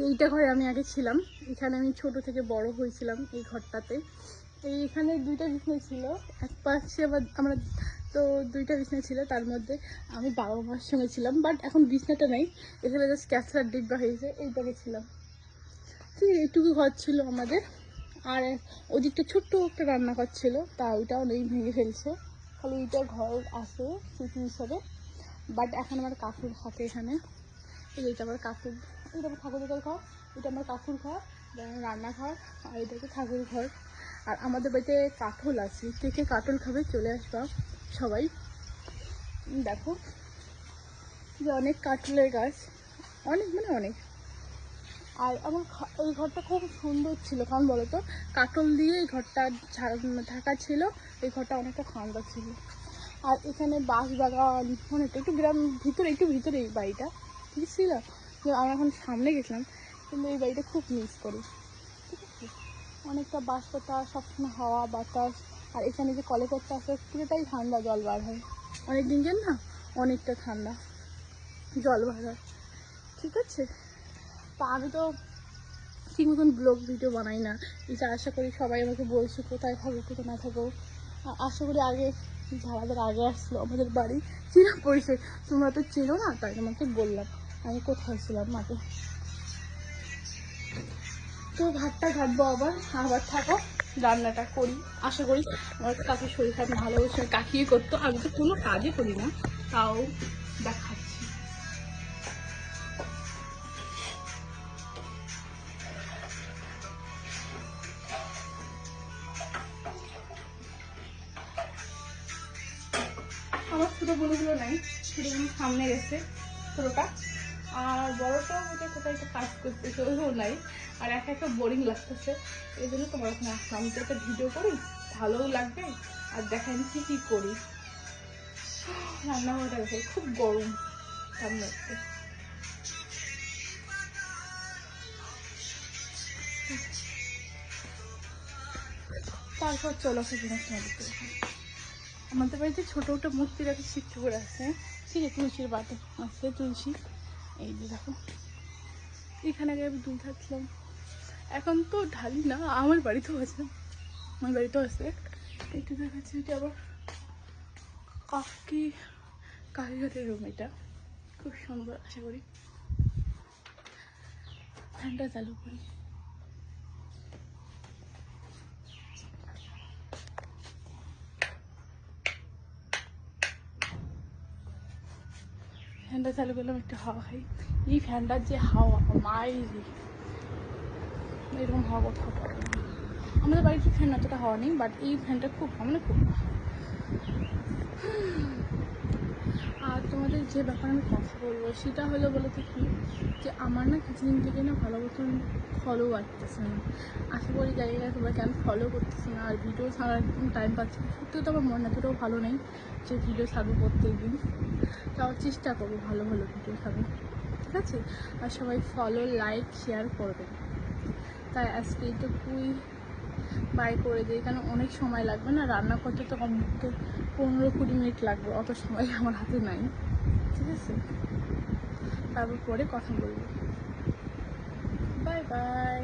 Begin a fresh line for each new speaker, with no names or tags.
এইটা ঘরে আমি আগে ছিলাম। এখানে আমি ছোট থেকে বড় হয়েছিলাম এই ঘরটাতে। এইখানে 2টা বিছানা ছিল, এক পাশে আবার আমরা তো 2টা বিছানা ছিল, তার মধ্যে আমি বাবা মার সঙ্গে ছিলাম। বাট এখন বিছনাটা নেই, এখানে জাস্ট ক্যাসরার ডিব্বা হয়েছে, এইটাকে ছিলাম। ঠিক এইটুকু ঘর ছিল আমাদের। আর ওদিকটা ছোট্ট একটা রান্নাঘর ছিল, তা ওইটাও নেই, ভেঙে ফেলছে। খালি ওইটা ঘর আছে স্মৃতি হিসাবে। বাট এখন আমার কাকুর হাতে এখানে। এইটা আমার কাকুর, এটা আমার ঠাকুরের ঘর, এটা আমার কাকুর ঘর, রান্নাঘর, আর এটা হচ্ছে ঠাকুর ঘর। আর আমাদের বাড়িতে কাঁঠাল আছে, কে কাঁঠাল খাবে চলে আসবা সবাই। দেখো যে অনেক কাঁঠালের গাছ, অনেক মানে অনেক। আর আমার এই ঘরটা খুব সুন্দর ছিল, কারণ বলো তো কাঁঠাল দিয়ে এই ঘরটা ঢাকা ছিল। এই ঘরটা অনেকটা ঠান্ডা ছিল। আর এখানে বাঁশ বাগান, অনেকটা একটু গ্রাম ভিতরে, একটু ভিতরে এই বাড়িটা ঠিক ছিল। আমরা এখন সামনে গেছিলাম, কিন্তু এই বাড়িটা খুব মিস করি। ঠিক আছে, অনেকটা বাঁশ পাতা, সবসময় হাওয়া বাতাস। আর এখানে যে কলে করতে আসে পুরোটাই ঠান্ডা জল বার হয়, অনেক দিন যান না, অনেকটা ঠান্ডা জল বার হয়। ঠিক আছে, তা আমি তো ঠিক মতন ব্লগ ভিডিও বানাই না। এটা আশা করি সবাই আমাকে বলছে কোথায় থাকো কোথায় না থাকো। আশা করি আগে যারা আগে আসলো আমাদের বাড়ি চেনা পরিচয়, তোমরা তো চেনো না, তাই তোমাকে বললাম আমি কোথায় ছিলাম মাকে। তো ভাতটা ঘাটবো, আবার থাকো, রান্নাটা করি। আশা করি আমার কাকুর শরীর খারাপ ভালো হচ্ছে, কাকিয়ে করতো, আমি তো কোনো কাজই করি না, তাও দেখাচ্ছি। আমার ছোটো বোনগুলো নাই, ছোটো বোন সামনে গেছে ছোটোটা, আর বড়োটাও হয়তো কোথায় একটা কাজ করতেছে, ওইও নাই। আর একা একটা বোরিং লাগতেছে, এই জন্য তোমার ওখানে আসলাম, তো একটা ভিডিও করি, ভালোও লাগবে। আর দেখেন আমি কী করি। রান্নাঘরটা দেখে খুব গরম সামনে। তারপর চলো জিনিস আমাদের বাড়িতে ছোটো একটা মূর্তি রাখে, শিব ঠাকুর আছে, ঠিক আছে, তুলসীর পাতা আছে, তুলসী। এই যে দেখো, এখানে আগে আমি দুল থাকলাম, এখন তো ঢালি না, আমার বাড়িতেও আছে, আমার বাড়িতেও আছে। একটু দেখাচ্ছি, এটা আবার কাকিঘাটের রুম, এটা খুব সুন্দর। আশা করি ফ্যানটা চালু করি। ফ্যানটা চালু করলাম, একটু হাওয়া খাই। এই ফ্যানটার যে হাওয়া, মাইরি এরকম হাওয়া কোথাও পড়ে না। আমাদের বাড়িতে ফ্যান অতটা হাওয়া নেই, বাট এই ফ্যানটা খুব মানে খুব। আর তোমাদের যে ব্যাপারে আমি কথা বলবো সেটা হলো বলতে কি, যে আমার না কিছুদিন থেকে না ভালো মতন ফলো আসতেছে না। আশা করি জায়গায় তোমরা কেন ফলো করতেছে না, আর ভিডিও ছাড়ার টাইম পাচ্ছি না। সত্যি তো আমার মন এতটাও ভালো নেই যে ভিডিও ছাড়বো প্রত্যেক দিন, তাও চেষ্টা করবো ভালো ভালো ভিডিও ছাড়বো, ঠিক আছে। আর সবাই ফলো লাইক শেয়ার করবেন। তাই আজকে এইটুকুই, বাই করে দিই, কারণ অনেক সময় লাগবে না রান্না করতে, তো কমপক্ষে 15-20 মিনিট লাগবে, অত সময় আমার হাতে নাই, ঠিক আছে। তারপর পরে কথা বলবো, বাই বাই।